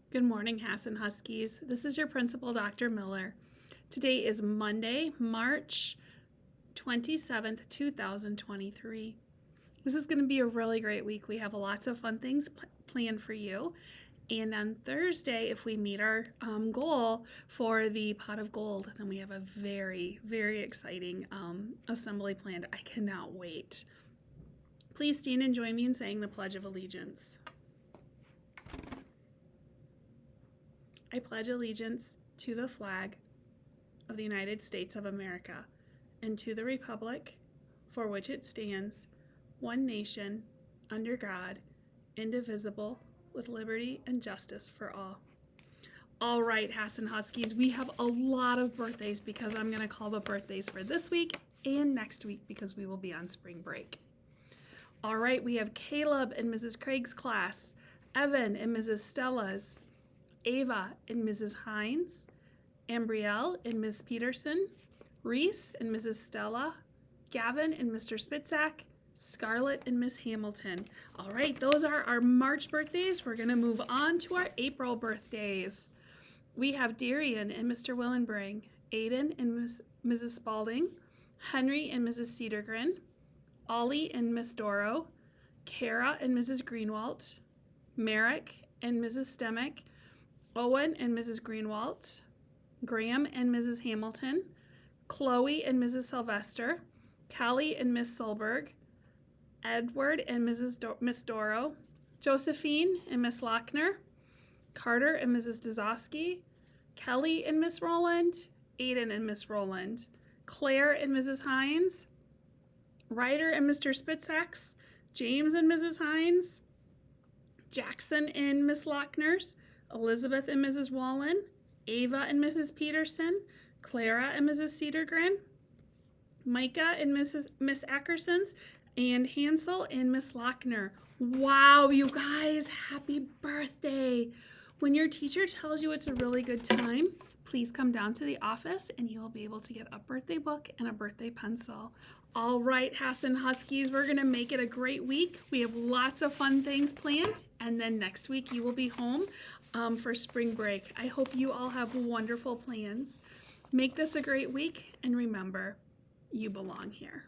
Good morning, Hassan Huskies. This is your principal, Dr. Miller. Today is Monday, March 27th, 2023. This is going to be a really great week. We have lots of fun things planned for you. And on Thursday, if we meet our goal for the pot of gold, then we have a very, very exciting assembly planned. I cannot wait. Please stand and join me in saying the Pledge of Allegiance. I pledge allegiance to the flag of the United States of America and to the republic for which it stands, one nation, under God, indivisible, with liberty and justice for all. All right, Hassan Huskies, we have a lot of birthdays because I'm going to call the birthdays for this week and next week because we will be on spring break. All right, we have Caleb in Mrs. Craig's class, Evan in Mrs. Stella's, Ava and Mrs. Hines, Ambrielle and Ms. Peterson, Reese and Mrs. Stella, Gavin and Mr. Spitzak, Scarlett and Miss Hamilton. All right, those are our March birthdays. We're going to move on to our April birthdays. We have Darian and Mr. Willenbring, Aiden and Mrs. Spalding, Henry and Mrs. Cedargren, Ollie and Miss Doro, Kara and Mrs. Greenwalt, Merrick and Mrs. Stemick, Owen and Mrs. Greenwalt, Graham and Mrs. Hamilton, Chloe and Mrs. Sylvester, Callie and Miss Solberg, Edward and Miss Doro, Josephine and Miss Lochner, Carter and Mrs. Dazowski, Kelly and Miss Rowland, Aiden and Miss Rowland, Claire and Mrs. Hines, Ryder and Mr. Spitzaks, James and Mrs. Hines, Jackson and Miss Lochner's, Elizabeth and Mrs. Wallen, Ava and Mrs. Peterson, Clara and Mrs. Cedargren, Micah and Miss Ackerson's, and Hansel and Miss Lochner. Wow, you guys, happy birthday. When your teacher tells you it's a really good time, please come down to the office and you will be able to get a birthday book and a birthday pencil. All right, Hassan Huskies, we're going to make it a great week. We have lots of fun things planned, and then next week you will be home for spring break. I hope you all have wonderful plans. Make this a great week, and remember, you belong here.